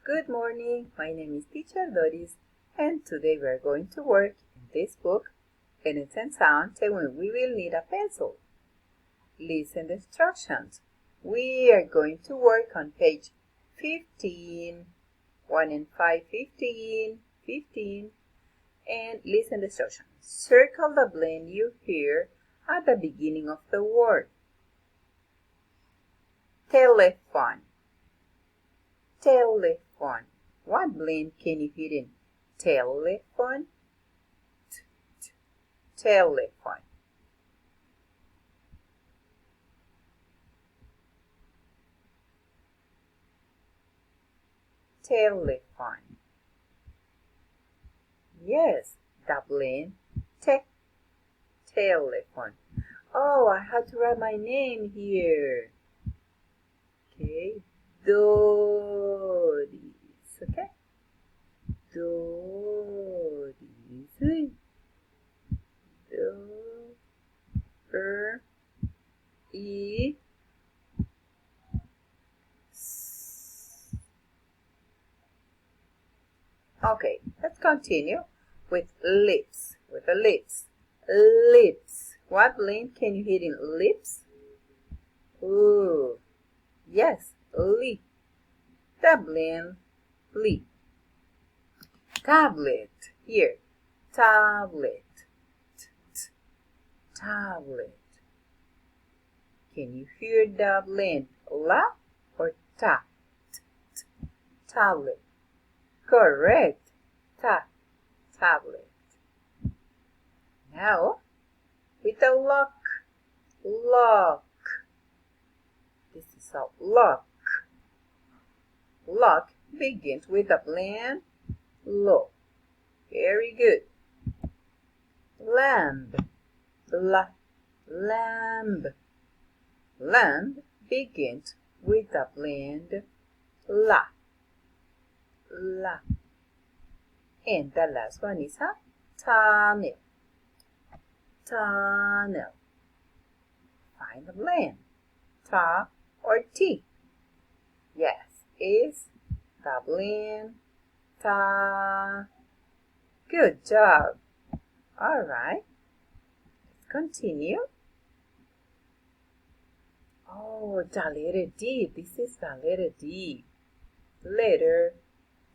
Good morning, my name is Teacher Doris, and today we are going to work in this book, Phonics and Sound, when we will need a pencil. Listen the instructions. We are going to work on page 15, 1 and 5, 15, 15, and listen the instructions. Circle the blend you hear at the beginning of the word. Telephone. Telephone. What blend can you hear in telephone? Telephone. Telephone. Yes, the blend telephone. Oh, I have to write my name here. Okay, Doris. Okay, Doris. Okay, let's continue with lips. With the lips. Lips. What blend can you hear in lips? Ooh, yes, lip. The blend lip. Tablet. Here, tablet. Tablet. Can you hear the blend la or ta? Tablet. Correct. Tablet. Now, with the lock. Lock. This is a lock. Lock begins with the blend lo. Very good. Lamb. Lamb. Lamb begins with the blend la. And the last one is a tunnel. Tunnel. Find the blend. Ta or T? Yes, it's the blend ta. Good job. All right. Let's continue. Oh, the letter D. This is the letter D. Letter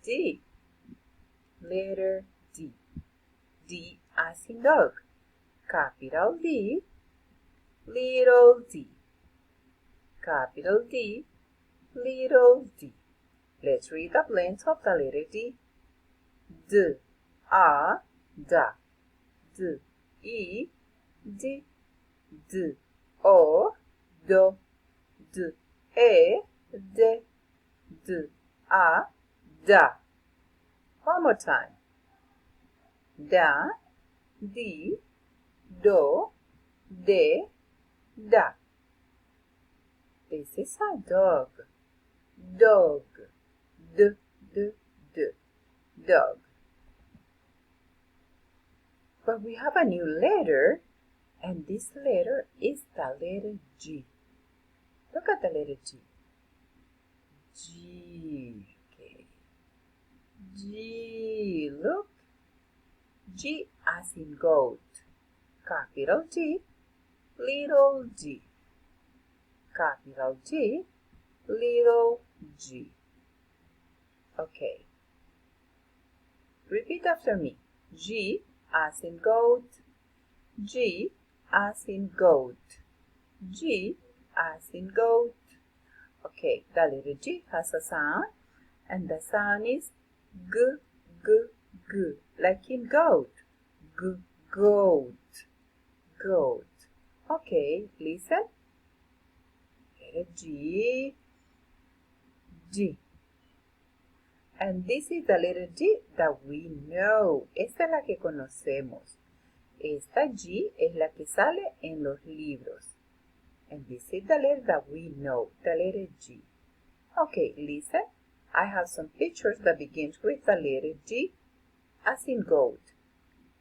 D. Letter D. D as in dog. Capital D. Little d. Capital D. Little d. Let's read the blends of the letter D. D. A. Da. D. E. D. D. O. Do. D. E. D. D. A. Da. One more time. Da. Di. Do. De. Da. This is a dog. Dog. D. Dog. But we have a new letter, and this letter is the letter G. Look at the letter G. G. Okay. G. Look. G as in goat. Capital G. Little g. Capital G. Little g. Okay. Repeat after me. G as in goat. G as in goat. G as in goat. Okay, the letter G has a sound, and the sound is g, g, g, like in goat. G, goat. Goat. Okay, listen. Letter G. G. And this is the letter G that we know. Esta es la que conocemos. Esta G es la que sale en los libros. And this is the letter that we know, the letter G. Okay, listen. I have some pictures that begins with the letter G as in goat.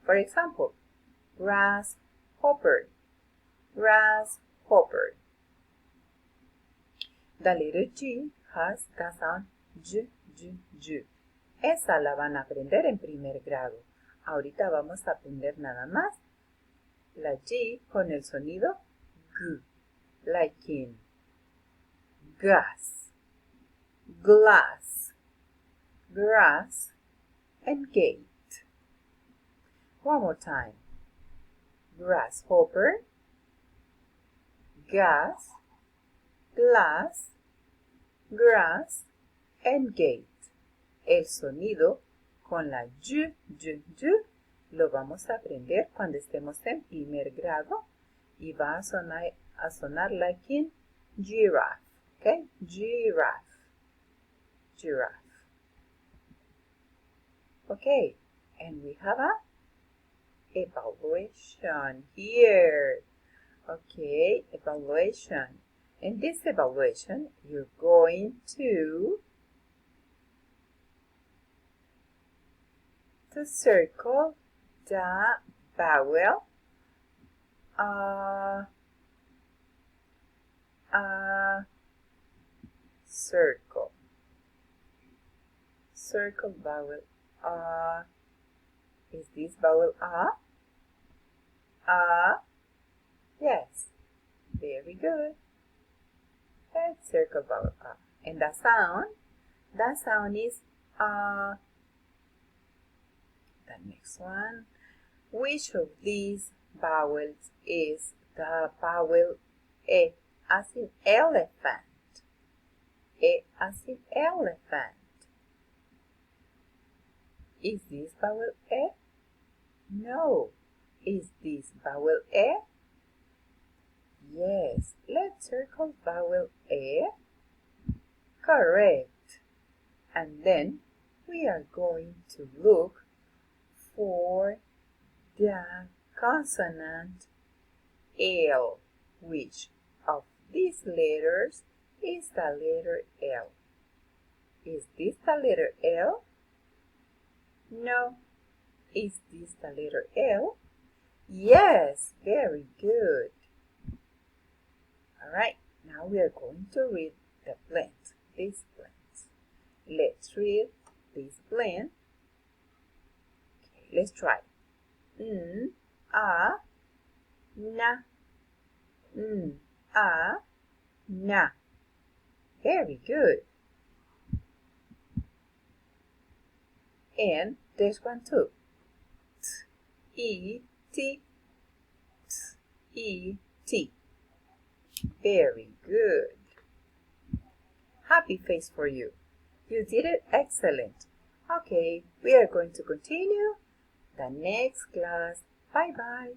For example, grasshopper. Grasshopper. The letter G has the sound J, J. Esa la van a aprender en primer grado. Ahorita vamos a aprender nada más la G con el sonido G, like in gas, glass, grass, and gate. One more time. Grasshopper, gas, glass, grass, and gate. El sonido con la y lo vamos a aprender cuando estemos en primer grado y va a sonar like in giraffe. Okay? Giraffe. Giraffe. Okay, and we have a evaluation here. Okay, evaluation. In this evaluation, you're going to circle the vowel circle. Circle vowel is this vowel yes, very good. Let's circle vowel and the sound is the next one. Which of these vowels is the vowel E as in elephant? E as in elephant. Is this vowel E? No. Is this vowel E? Yes. Let's circle vowel E. Correct. And then we are going to look for the consonant L. Which of these letters is the letter L? Is this the letter L? No. Is this the letter L? Yes, very good. All right, now we are going to read the blend, this blend. Let's read this blend. Okay, let's try. N, a, na. N, a, na. Very good. And there's one too. T, e, t, t, e, t. Very good. Happy face for you. You did it excellent. Okay, we are going to continue the next class. Bye-bye.